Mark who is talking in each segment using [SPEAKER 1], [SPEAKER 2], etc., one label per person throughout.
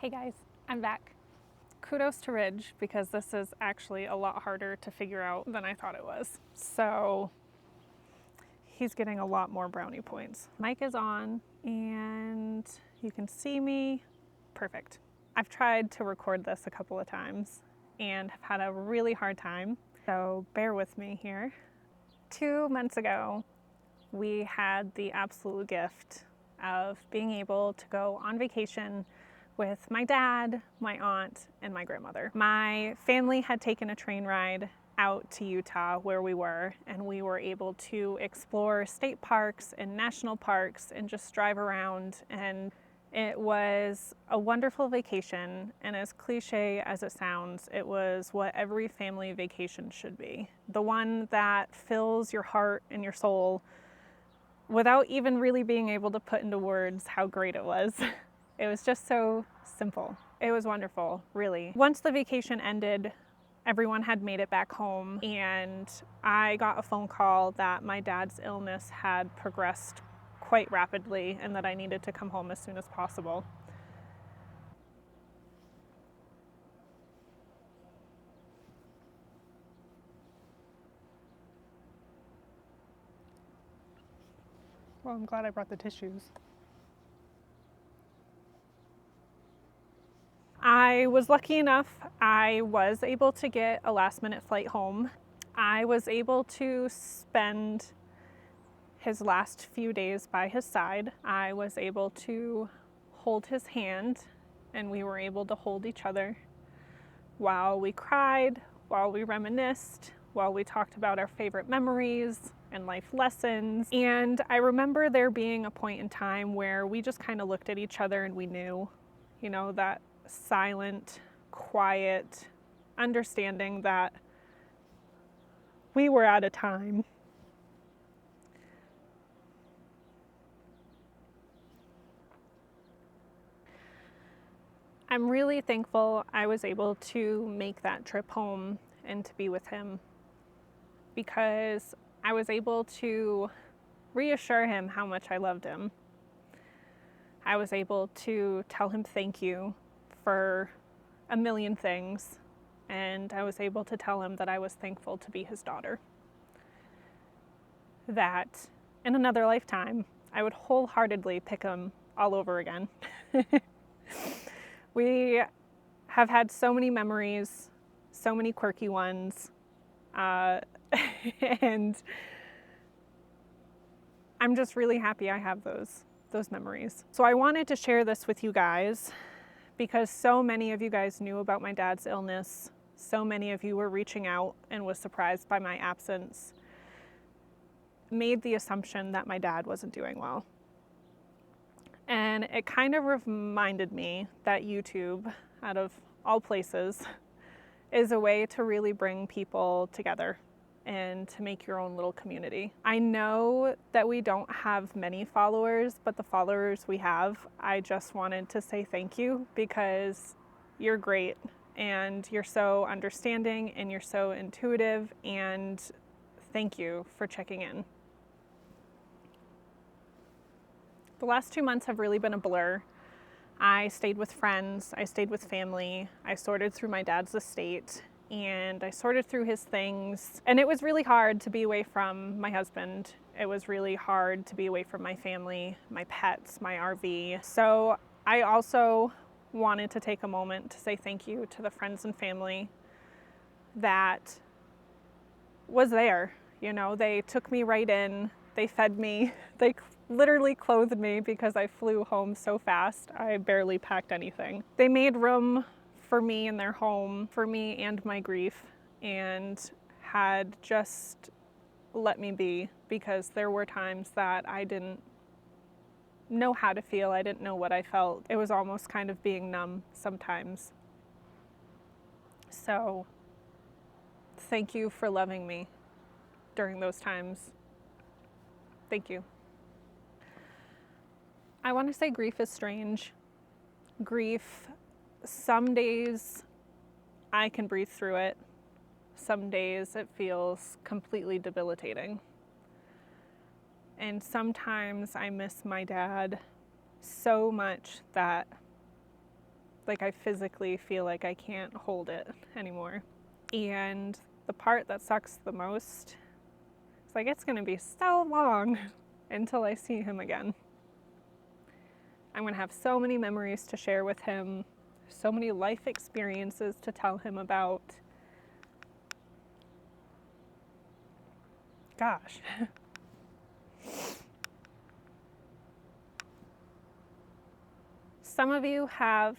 [SPEAKER 1] Hey guys, I'm back. Kudos to Ridge because this is actually a lot harder to figure out than I thought it was. So he's getting a lot more brownie points. Mic is on and you can see me. Perfect. I've tried to record this a couple of times and have had a really hard time, so bear with me here. 2 months ago, we had the absolute gift of being able to go on vacation with my dad, my aunt, and my grandmother. My family had taken a train ride out to Utah where we were, and we were able to explore state parks and national parks and just drive around, and it was a wonderful vacation. And as cliche as it sounds, it was what every family vacation should be. The one that fills your heart and your soul without even really being able to put into words how great it was. It was just so simple. It was wonderful, really. Once the vacation ended, everyone had made it back home, and I got a phone call that my dad's illness had progressed quite rapidly and that I needed to come home as soon as possible. Well, I'm glad I brought the tissues. I was lucky enough, I was able to get a last-minute flight home. I was able to spend his last few days by his side. I was able to hold his hand, and we were able to hold each other while we cried, while we reminisced, while we talked about our favorite memories and life lessons. And I remember there being a point in time where we just kind of looked at each other and we knew, that silent, quiet understanding that we were at a time. I'm really thankful I was able to make that trip home and to be with him, because I was able to reassure him how much I loved him. I was able to tell him thank you for a million things, and I was able to tell him that I was thankful to be his daughter. That in another lifetime, I would wholeheartedly pick him all over again. We have had so many memories, so many quirky ones, and I'm just really happy I have those memories. So I wanted to share this with you guys because so many of you guys knew about my dad's illness. So many of you were reaching out and was surprised by my absence, made the assumption that my dad wasn't doing well. And it kind of reminded me that YouTube, out of all places, is a way to really bring people together and to make your own little community. I know that we don't have many followers, but the followers we have, I just wanted to say thank you, because you're great and you're so understanding and you're so intuitive, and thank you for checking in. The last 2 months have really been a blur. I stayed with friends, I stayed with family, I sorted through my dad's estate, and I sorted through his things. And it was really hard to be away from my husband. It was really hard to be away from my family, my pets, my RV. So I also wanted to take a moment to say thank you to the friends and family that was there. They took me right in, they fed me, they literally clothed me because I flew home so fast. I barely packed anything. They made room for me in their home, for me and my grief, and had just let me be, because there were times that I didn't know how to feel. I didn't know what I felt. It was almost kind of being numb sometimes. So thank you for loving me during those times. Thank you. I want to say grief is strange. Grief, some days I can breathe through it. Some days it feels completely debilitating. And sometimes I miss my dad so much that Like I physically feel like I can't hold it anymore. And the part that sucks the most is like it's gonna be so long until I see him again. I'm gonna have so many memories to share with him, so many life experiences to tell him about. Gosh. Some of you have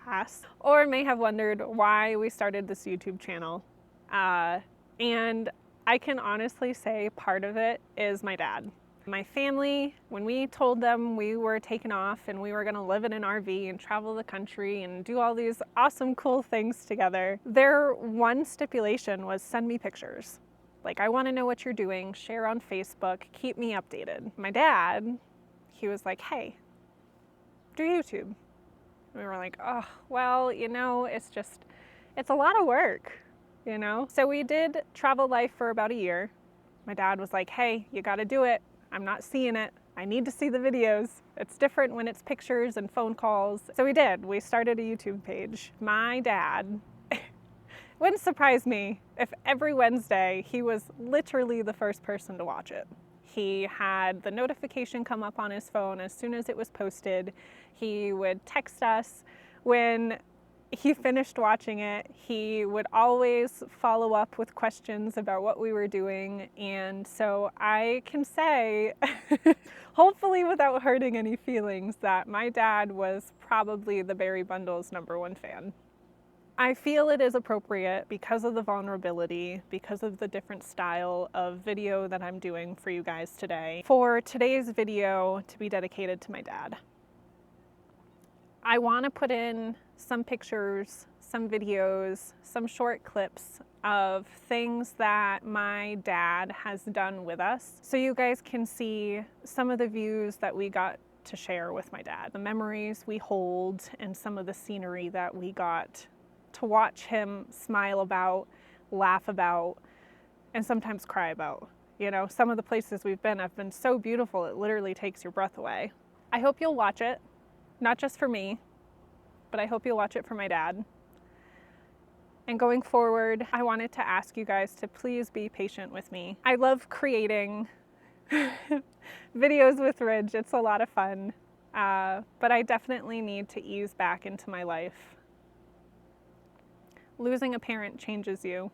[SPEAKER 1] asked or may have wondered why we started this YouTube channel. And I can honestly say part of it is my dad. My family, when we told them we were taking off and we were gonna live in an RV and travel the country and do all these awesome, cool things together, their one stipulation was send me pictures. Like, I wanna know what you're doing, share on Facebook, keep me updated. My dad, he was like, hey, do YouTube. And we were like, oh, well, you know, it's a lot of work, you know? So we did Travel Life for about a year. My dad was like, hey, you gotta do it. I'm not seeing it. I need to see the videos. It's different when it's pictures and phone calls. So we did. We started a YouTube page. My dad, wouldn't surprise me if every Wednesday he was literally the first person to watch it. He had the notification come up on his phone as soon as it was posted. He would text us when he finished watching it. He would always follow up with questions about what we were doing. And so I can say, hopefully without hurting any feelings, that my dad was probably the Berry Bundle's #1 fan. I feel it is appropriate because of the vulnerability, because of the different style of video that I'm doing for you guys today, for today's video to be dedicated to my dad. I want to put in some pictures, some videos, some short clips of things that my dad has done with us, so you guys can see some of the views that we got to share with my dad, the memories we hold, and some of the scenery that we got to watch him smile about, laugh about, and sometimes cry about. You know, some of the places we've been have been so beautiful it literally takes your breath away. I hope you'll watch it, not just for me, but I hope you'll watch it for my dad. And going forward, I wanted to ask you guys to please be patient with me. I love creating videos with Ridge. It's a lot of fun, but I definitely need to ease back into my life. Losing a parent changes you.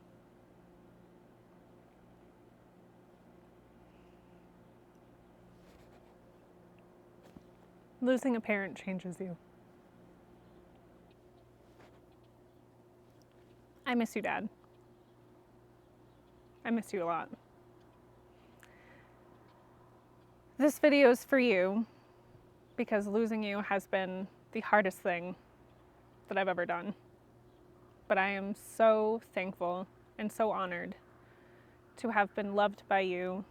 [SPEAKER 1] Losing a parent changes you. I miss you, Dad. I miss you a lot. This video is for you because losing you has been the hardest thing that I've ever done. But I am so thankful and so honored to have been loved by you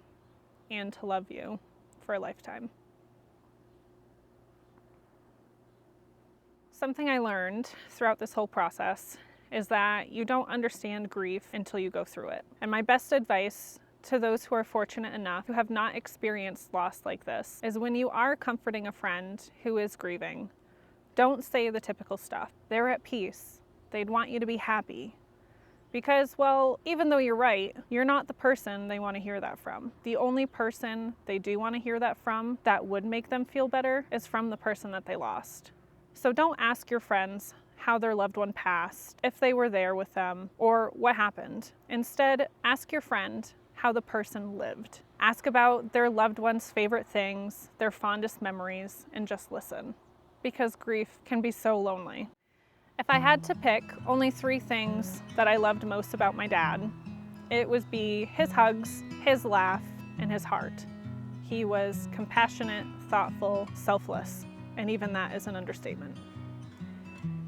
[SPEAKER 1] and to love you for a lifetime. Something I learned throughout this whole process is that you don't understand grief until you go through it. And my best advice to those who are fortunate enough who have not experienced loss like this is when you are comforting a friend who is grieving, don't say the typical stuff. They're at peace. They'd want you to be happy. Because, well, even though you're right, you're not the person they want to hear that from. The only person they do want to hear that from that would make them feel better is from the person that they lost. So don't ask your friends how their loved one passed, if they were there with them, or what happened. Instead, ask your friend how the person lived. Ask about their loved one's favorite things, their fondest memories, and just listen. Because grief can be so lonely. If I had to pick only 3 things that I loved most about my dad, it would be his hugs, his laugh, and his heart. He was compassionate, thoughtful, selfless, and even that is an understatement.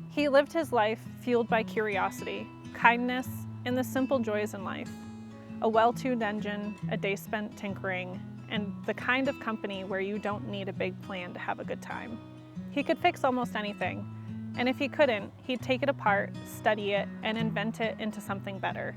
[SPEAKER 1] He lived his life fueled by curiosity, kindness, and the simple joys in life. A well-tuned engine, a day spent tinkering, and the kind of company where you don't need a big plan to have a good time. He could fix almost anything, and if he couldn't, he'd take it apart, study it, and invent it into something better.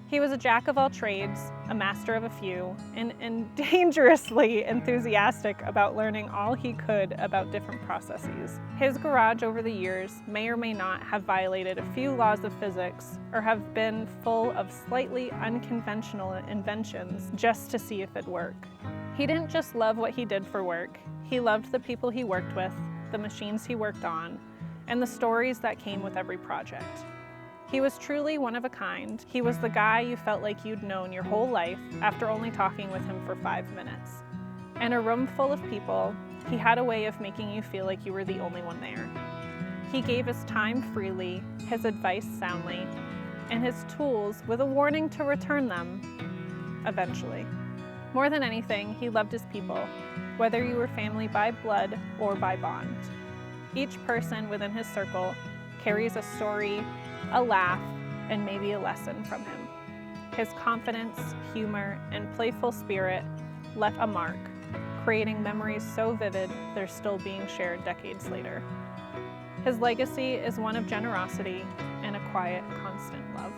[SPEAKER 1] He was a jack of all trades, a master of a few, and dangerously enthusiastic about learning all he could about different processes. His garage over the years may or may not have violated a few laws of physics or have been full of slightly unconventional inventions just to see if it'd work. He didn't just love what he did for work, he loved the people he worked with, the machines he worked on, and the stories that came with every project. He was truly one of a kind. He was the guy you felt like you'd known your whole life after only talking with him for 5 minutes. In a room full of people, he had a way of making you feel like you were the only one there. He gave his time freely, his advice soundly, and his tools with a warning to return them eventually. More than anything, he loved his people, whether you were family by blood or by bond. Each person within his circle carries a story, a laugh, and maybe a lesson from him. His confidence, humor, and playful spirit left a mark, creating memories so vivid they're still being shared decades later. His legacy is one of generosity and a quiet, constant love.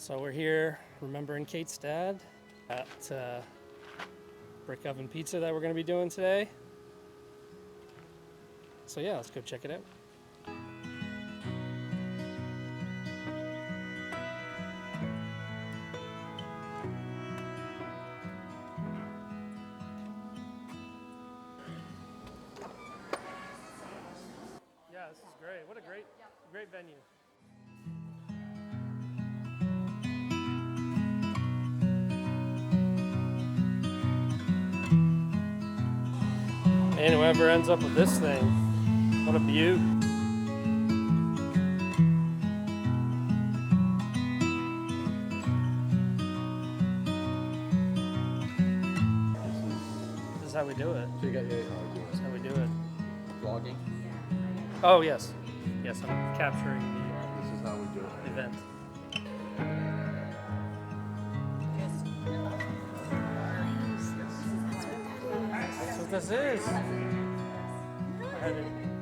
[SPEAKER 2] So we're here remembering Kate's dad at brick oven pizza that we're going to be doing today. So yeah, let's go check it out. Yeah, this is great. What a great venue. And whoever ends up with this thing, what a beaut. This is how we do it.
[SPEAKER 3] So you got your
[SPEAKER 2] This is how we do it.
[SPEAKER 3] vlogging.
[SPEAKER 2] Oh, yes. Yes, I'm capturing
[SPEAKER 3] This is how we do
[SPEAKER 2] the
[SPEAKER 3] it.
[SPEAKER 2] event. That's what this is. I had it.